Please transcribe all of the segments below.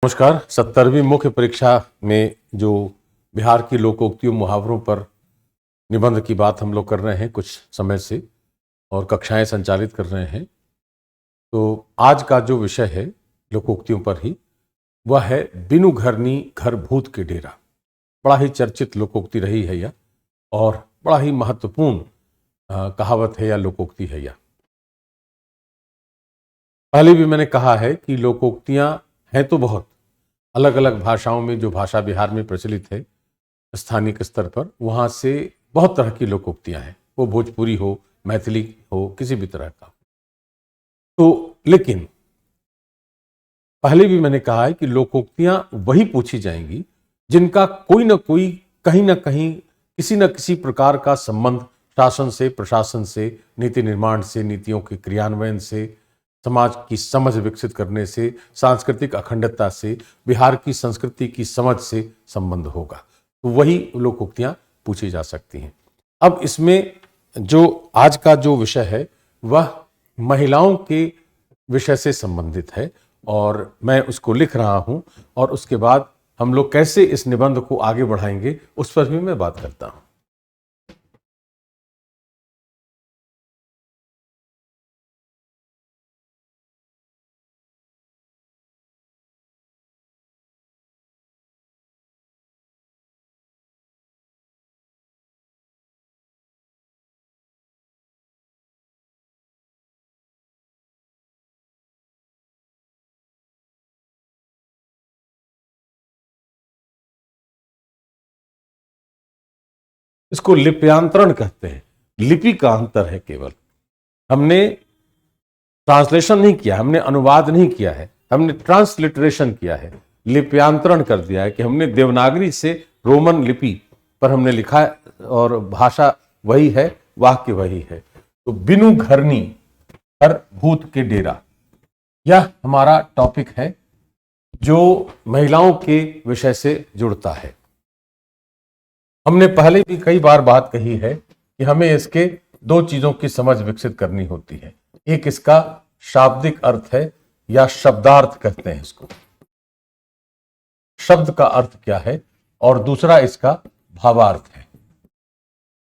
नमस्कार। 70वीं मुख्य परीक्षा में जो बिहार की लोकोक्तियों मुहावरों पर निबंध की बात हम लोग कर रहे हैं कुछ समय से और कक्षाएं संचालित कर रहे हैं। तो आज का जो विषय है लोकोक्तियों पर ही, वह है बिनु घरनी घर भूत के डेरा। बड़ा ही चर्चित लोकोक्ति रही है यह और बड़ा ही महत्वपूर्ण कहावत है या लोकोक्ति है यह। पहले भी मैंने कहा है कि लोकोक्तियां हैं तो बहुत अलग अलग भाषाओं में, जो भाषा बिहार में प्रचलित है स्थानिक स्तर पर, वहाँ से बहुत तरह की लोकोक्तियाँ हैं, वो भोजपुरी हो, मैथिली हो, किसी भी तरह का। तो लेकिन पहले भी मैंने कहा है कि लोकोक्तियाँ वही पूछी जाएंगी जिनका कोई ना कोई कहीं ना कहीं किसी न किसी प्रकार का संबंध शासन से, प्रशासन से, नीति निर्माण से, नीतियों के क्रियान्वयन से, समाज की समझ विकसित करने से, सांस्कृतिक अखंडता से, बिहार की संस्कृति की समझ से संबंध होगा। तो वही लोकोक्तियां पूछी जा सकती हैं। अब इसमें जो आज का जो विषय है वह महिलाओं के विषय से संबंधित है और मैं उसको लिख रहा हूं और उसके बाद हम लोग कैसे इस निबंध को आगे बढ़ाएंगे उस पर भी मैं बात करता हूं। इसको लिप्यांतरण कहते हैं। लिपि का अंतर है केवल। हमने ट्रांसलेशन नहीं किया, हमने अनुवाद नहीं किया है, हमने ट्रांसलिटरेशन किया है, लिप्यांतरण कर दिया है कि हमने देवनागरी से रोमन लिपि पर हमने लिखा है और भाषा वही है, वाक्य वही है। तो बिनु घरनी घर भूत के डेरा, यह हमारा टॉपिक है जो महिलाओं के विषय से जुड़ता है। हमने पहले भी कई बार बात कही है कि हमें इसके दो चीजों की समझ विकसित करनी होती है। एक इसका शाब्दिक अर्थ है या शब्दार्थ कहते हैं इसको, शब्द का अर्थ क्या है, और दूसरा इसका भावार्थ है।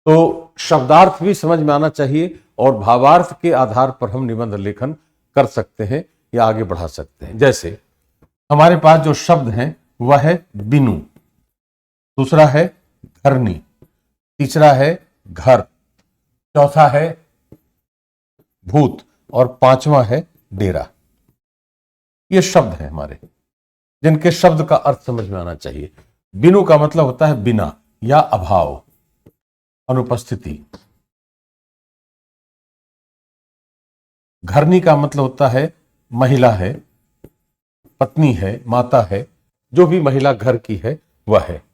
तो शब्दार्थ भी समझ में आना चाहिए और भावार्थ के आधार पर हम निबंध लेखन कर सकते हैं या आगे बढ़ा सकते हैं। जैसे हमारे पास जो शब्द हैं वह है बिनु, दूसरा है घरनी, तीसरा है घर, चौथा है भूत और पांचवा है डेरा। ये शब्द हैं हमारे जिनके शब्द का अर्थ समझ में आना चाहिए। बिनु का मतलब होता है बिना या अभाव, अनुपस्थिति। घरनी का मतलब होता है महिला है, पत्नी है, माता है, जो भी महिला घर की है वह है।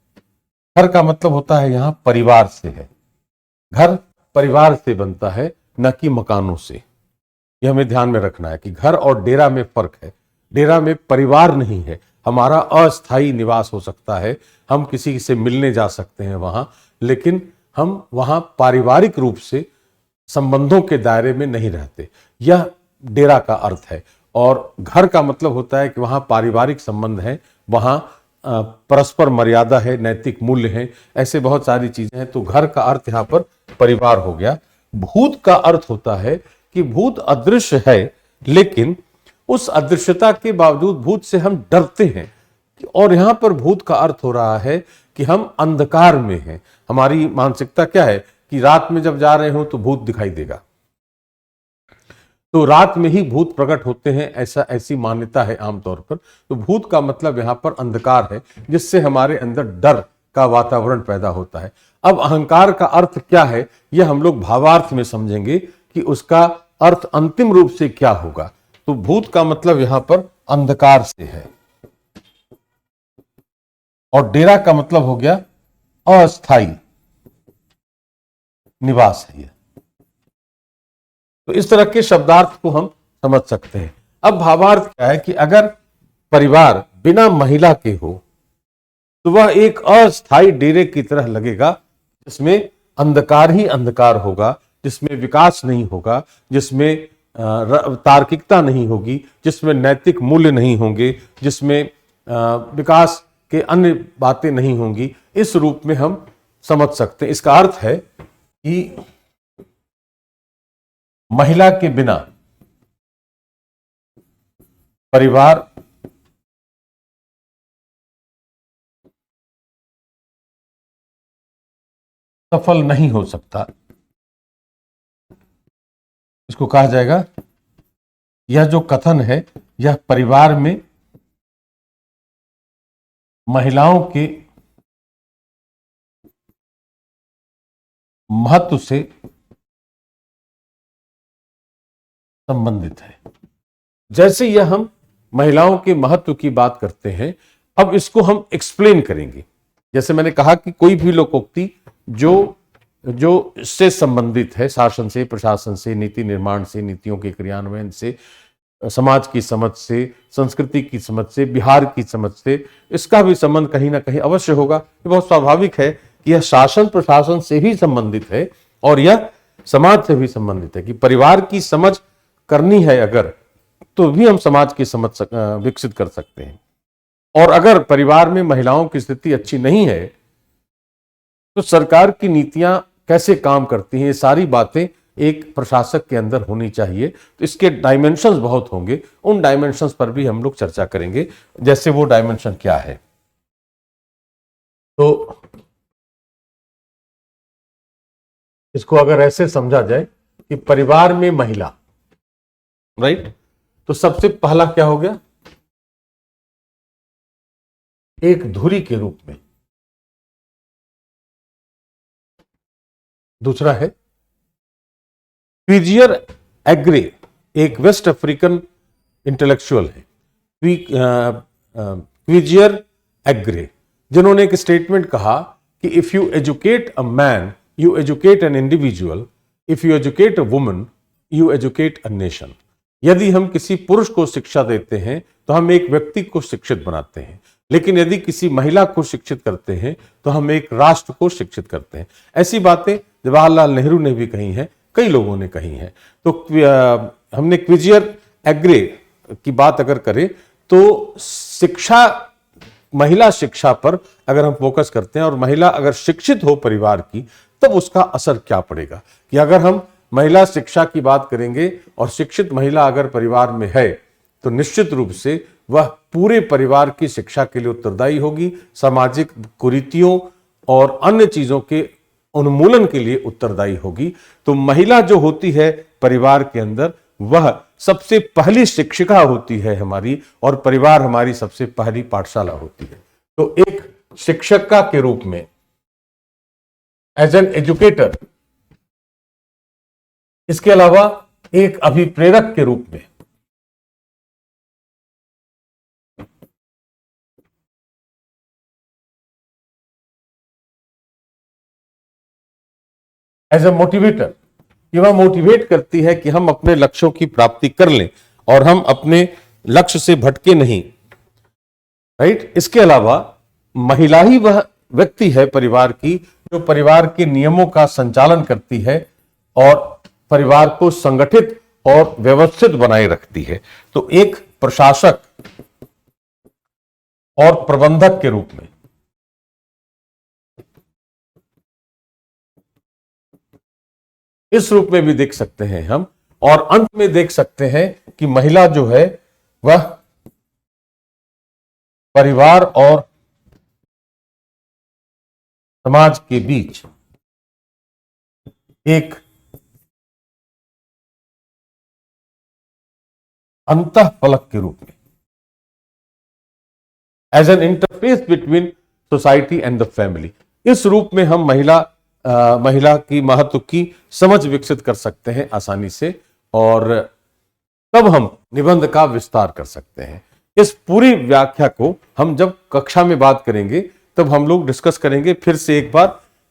घर का मतलब होता है यहां परिवार से है। घर परिवार से बनता है, न कि मकानों से। यह हमें ध्यान में रखना है कि घर और डेरा में फर्क है। डेरा में परिवार नहीं है, हमारा अस्थायी निवास हो सकता है, हम किसी से मिलने जा सकते हैं वहां, लेकिन हम वहां पारिवारिक रूप से संबंधों के दायरे में नहीं रहते। यह डेरा का अर्थ है। और घर का मतलब होता है कि वहां पारिवारिक संबंध है, वहां परस्पर मर्यादा है, नैतिक मूल्य है, ऐसे बहुत सारी चीजें हैं। तो घर का अर्थ यहाँ पर परिवार हो गया। भूत का अर्थ होता है कि भूत अदृश्य है, लेकिन उस अदृश्यता के बावजूद भूत से हम डरते हैं। और यहां पर भूत का अर्थ हो रहा है कि हम अंधकार में हैं। हमारी मानसिकता क्या है कि रात में जब जा रहे हो तो भूत दिखाई देगा, तो रात में ही भूत प्रकट होते हैं, ऐसी मान्यता है आमतौर पर। तो भूत का मतलब यहां पर अंधकार है, जिससे हमारे अंदर डर का वातावरण पैदा होता है। अब अहंकार का अर्थ क्या है यह हम लोग भावार्थ में समझेंगे कि उसका अर्थ अंतिम रूप से क्या होगा। तो भूत का मतलब यहां पर अंधकार से है और डेरा का मतलब हो गया अस्थाई निवास है। तो इस तरह के शब्दार्थ को हम समझ सकते हैं। अब भावार्थ क्या है कि अगर परिवार बिना महिला के हो तो वह एक अस्थाई डेरे की तरह लगेगा, जिसमें अंधकार ही अंधकार होगा, जिसमें विकास नहीं होगा, जिसमें तार्किकता नहीं होगी, जिसमें नैतिक मूल्य नहीं होंगे, जिसमें विकास के अन्य बातें नहीं होंगी, इस रूप में हम समझ सकते हैं। इसका अर्थ है कि महिला के बिना परिवार सफल नहीं हो सकता। इसको कहा जाएगा, यह जो कथन है यह परिवार में महिलाओं के महत्व से संबंधित है। जैसे यह हम महिलाओं के महत्व की बात करते हैं, अब इसको हम एक्सप्लेन करेंगे। जैसे मैंने कहा कि कोई भी लोकोक्ति जो इससे संबंधित है, शासन से, प्रशासन से, नीति निर्माण से, नीतियों के क्रियान्वयन से, समाज की समझ से, संस्कृति की समझ से, बिहार की समझ से, इसका भी संबंध कहीं ना कहीं अवश्य होगा। ये बहुत स्वाभाविक है कि यह शासन प्रशासन से भी संबंधित है और यह समाज से भी संबंधित है। कि परिवार की समझ करनी है अगर, तो भी हम समाज की समझ विकसित कर सकते हैं। और अगर परिवार में महिलाओं की स्थिति अच्छी नहीं है तो सरकार की नीतियां कैसे काम करती हैं, ये सारी बातें एक प्रशासक के अंदर होनी चाहिए। तो इसके डायमेंशंस बहुत होंगे, उन डायमेंशंस पर भी हम लोग चर्चा करेंगे। जैसे वो डायमेंशन क्या है, तो इसको अगर ऐसे समझा जाए कि परिवार में महिला, राइट, तो सबसे पहला क्या हो गया, एक धुरी के रूप में। दूसरा है क्विजियर एग्रे, एक वेस्ट अफ्रीकन इंटेलेक्चुअल है क्विजियर एग्रे, जिन्होंने एक स्टेटमेंट कहा कि if you educate a man you educate an individual, if you educate a woman you educate a nation. यदि हम किसी पुरुष को शिक्षा देते हैं तो हम एक व्यक्ति को शिक्षित बनाते हैं, लेकिन यदि किसी महिला को शिक्षित करते हैं तो हम एक राष्ट्र को शिक्षित करते हैं। ऐसी बातें जवाहरलाल नेहरू ने भी कही हैं, कई लोगों ने कही हैं। तो हमने क्विजियर एग्रे की बात अगर करें तो शिक्षा, महिला शिक्षा पर अगर हम फोकस करते हैं और महिला अगर शिक्षित हो परिवार की, तब उसका असर क्या पड़ेगा। कि अगर हम महिला शिक्षा की बात करेंगे और शिक्षित महिला अगर परिवार में है तो निश्चित रूप से वह पूरे परिवार की शिक्षा के लिए उत्तरदायी होगी, सामाजिक कुरीतियों और अन्य चीजों के उन्मूलन के लिए उत्तरदायी होगी। तो महिला जो होती है परिवार के अंदर, वह सबसे पहली शिक्षिका होती है हमारी, और परिवार हमारी सबसे पहली पाठशाला होती है। तो एक शिक्षिका के रूप में, एज एन एजुकेटर, इसके अलावा एक अभिप्रेरक के रूप में, एज ए मोटिवेटर, कि वह मोटिवेट करती है कि हम अपने लक्ष्यों की प्राप्ति कर लें और हम अपने लक्ष्य से भटके नहीं, राइट। इसके अलावा महिला ही वह व्यक्ति है परिवार की जो परिवार के नियमों का संचालन करती है और परिवार को संगठित और व्यवस्थित बनाए रखती है। तो एक प्रशासक और प्रबंधक के रूप में, इस रूप में भी देख सकते हैं हम। और अंत में देख सकते हैं कि महिला जो है वह परिवार और समाज के बीच एक अंतःफलक के रूप में, as an interface between society and the family, इस रूप में हम महिला की महत्व की समझ विकसित कर सकते हैं आसानी से, और तब हम निबंध का विस्तार कर सकते हैं। इस पूरी व्याख्या को हम जब कक्षा में बात करेंगे तब हम लोग डिस्कस करेंगे फिर से एक बार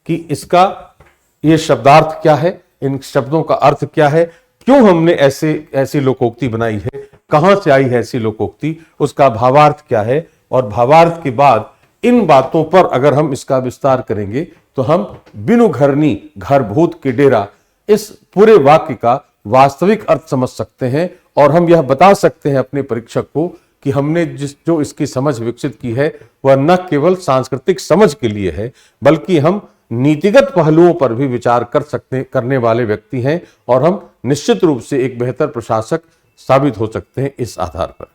कि इसका ये शब्दार्थ क्या है, इन शब्दों का अर्थ क्या है, क्यों हमने ऐसी लोकोक्ति बनाई है, कहां से आई है ऐसी लोकोक्ति, उसका भावार्थ क्या है, और भावार्थ के बाद इन बातों पर अगर हम इसका विस्तार करेंगे तो हम बिनु घरनी घर भूत के डेरा, इस पूरे वाक्य का वास्तविक अर्थ समझ सकते हैं। और हम यह बता सकते हैं अपने परीक्षक को कि हमने जो इसकी समझ विकसित की है वह न केवल सांस्कृतिक समझ के लिए है, बल्कि हम नीतिगत पहलुओं पर भी विचार करने वाले व्यक्ति हैं और हम निश्चित रूप से एक बेहतर प्रशासक साबित हो सकते हैं इस आधार पर।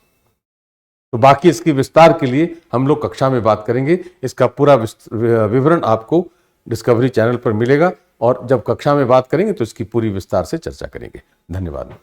तो बाकी इसकी विस्तार के लिए हम लोग कक्षा में बात करेंगे। इसका पूरा विवरण आपको डिस्कवरी चैनल पर मिलेगा और जब कक्षा में बात करेंगे तो इसकी पूरी विस्तार से चर्चा करेंगे। धन्यवाद।